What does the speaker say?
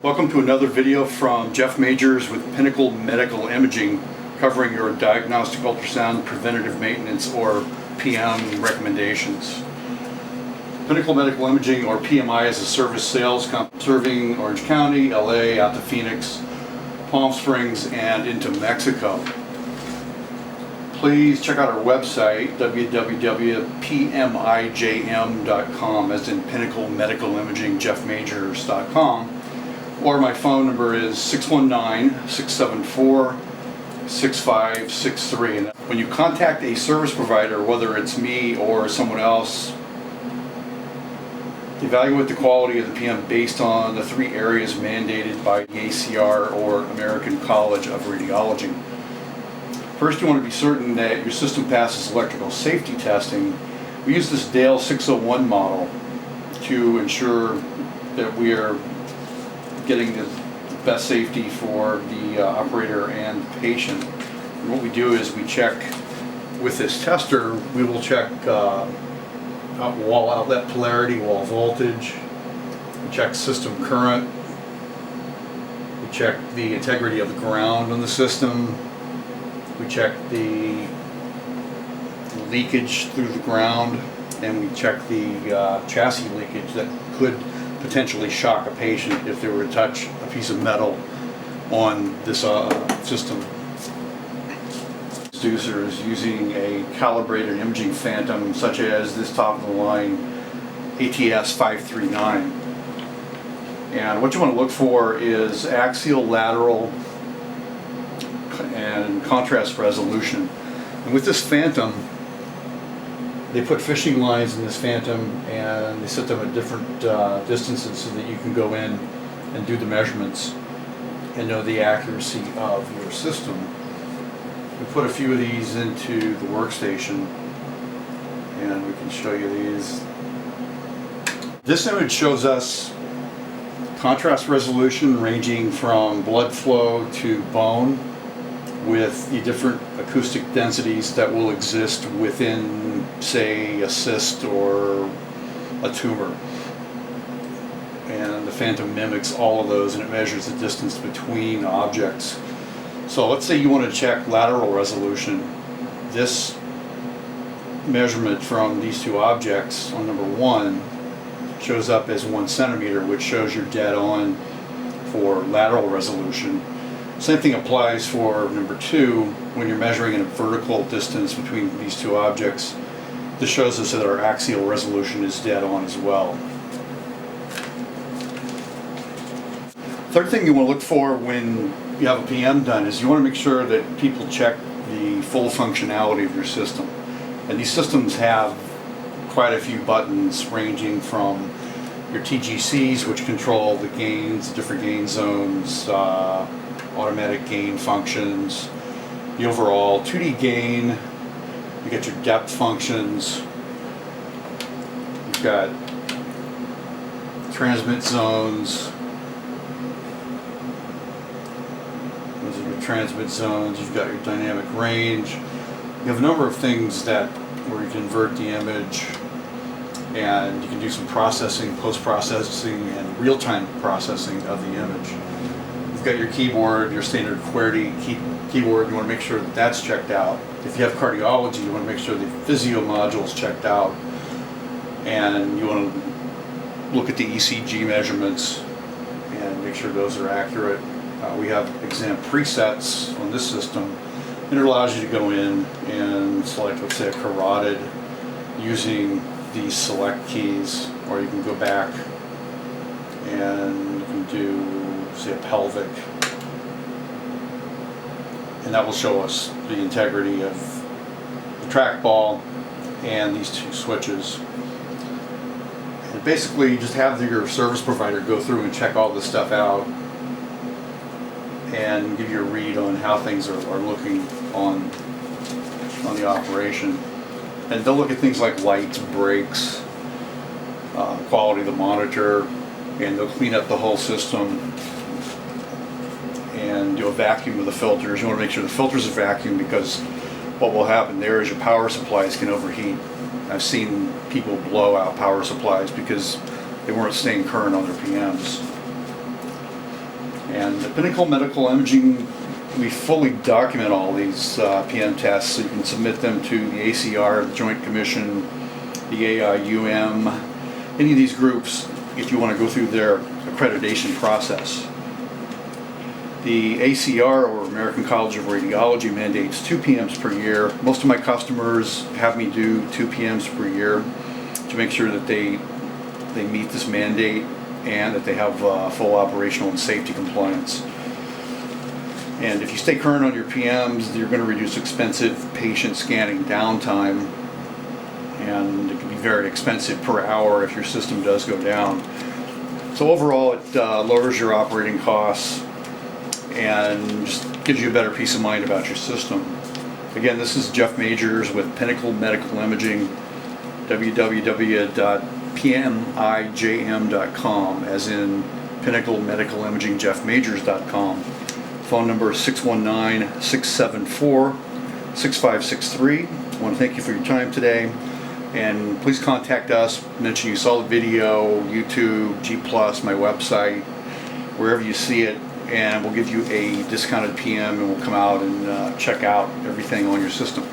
Welcome to another video from Jeff Majors with Pinnacle Medical Imaging, covering your diagnostic ultrasound preventative maintenance or PM recommendations. Pinnacle Medical Imaging, or PMI, is a service sales company serving Orange County, LA, out to Phoenix, Palm Springs, and into Mexico. Please check out our website, www.pmijm.com, as in Pinnacle Medical Imaging, jeffmajors.com. Or my phone number is 619-674-6563. And when you contact a service provider, whether it's me or someone else, evaluate the quality of the PM based on the three areas mandated by the ACR, or American College of Radiology. First, you want to be certain that your system passes electrical safety testing. We use this Dale 601 model to ensure that we are getting the best safety for the operator and the patient. And what we do is we check with this tester. We will check wall outlet polarity, wall voltage. We check system current. We check the integrity of the ground on the system. We check the leakage through the ground, and we check the chassis leakage that could potentially shock a patient if they were to touch a piece of metal on this system. The producer is using a calibrated imaging phantom, such as this top of the line ATS 539. And what you want to look for is axial, lateral, and contrast resolution. And with this phantom, they put fishing lines in this phantom, and they set them at different distances so that you can go in and do the measurements and know the accuracy of your system. We put a few of these into the workstation, and we can show you these. This image shows us contrast resolution ranging from blood flow to bone, with the different acoustic densities that will exist within, say, a cyst or a tumor. And the phantom mimics all of those, and it measures the distance between objects. So let's say you want to check lateral resolution. This measurement from these two objects on number 1 shows up as 1 centimeter, which shows you're dead on for lateral resolution. Same thing applies for number 2 when you're measuring in a vertical distance between these two objects. This shows us that our axial resolution is dead on as well. Third thing you want to look for when you have a PM done is you want to make sure that people check the full functionality of your system. And these systems have quite a few buttons, ranging from your TGCs, which control the gains, different gain zones, automatic gain functions, the overall 2D gain. You get your depth functions. You've got transmit zones. Those are your transmit zones. You've got your dynamic range. You have a number of things where you convert the image, and you can do some processing, post-processing, and real-time processing of the image. You've got your keyboard, your standard QWERTY keyboard. You want to make sure that that's checked out. If you have cardiology, you want to make sure the physio module is checked out, and you want to look at the ECG measurements and make sure those are accurate. We have exam presets on this system, and it allows you to go in and select, let's say, a carotid using these select keys, or you can go back and you can do, say, a pelvic, and that will show us the integrity of the trackball and these two switches. And basically, just have your service provider go through and check all this stuff out and give you a read on how things are looking on the operation. And they'll look at things like lights, brakes, quality of the monitor, and they'll clean up the whole system and do a vacuum of the filters. You want to make sure the filters are vacuumed, because what will happen there is your power supplies can overheat. I've seen people blow out power supplies because they weren't staying current on their PMs. And at Pinnacle Medical Imaging, we fully document all these PM tests, so you can submit them to the ACR, the Joint Commission, the AIUM, any of these groups if you want to go through their accreditation process. The ACR, or American College of Radiology, mandates 2 PMs per year. Most of my customers have me do 2 PMs per year to make sure that they meet this mandate and that they have full operational and safety compliance. And if you stay current on your PMs, you're going to reduce expensive patient scanning downtime, and it can be very expensive per hour if your system does go down. So overall, it lowers your operating costs and just gives you a better peace of mind about your system. Again, this is Jeff Majors with Pinnacle Medical Imaging, www.pmijm.com, as in Pinnacle Medical Imaging, jeffmajors.com. Phone number is 619-674-6563. I want to thank you for your time today, and please contact us. Mention you saw the video, YouTube, G+, my website, wherever you see it, and we'll give you a discounted PM, and we'll come out and check out everything on your system.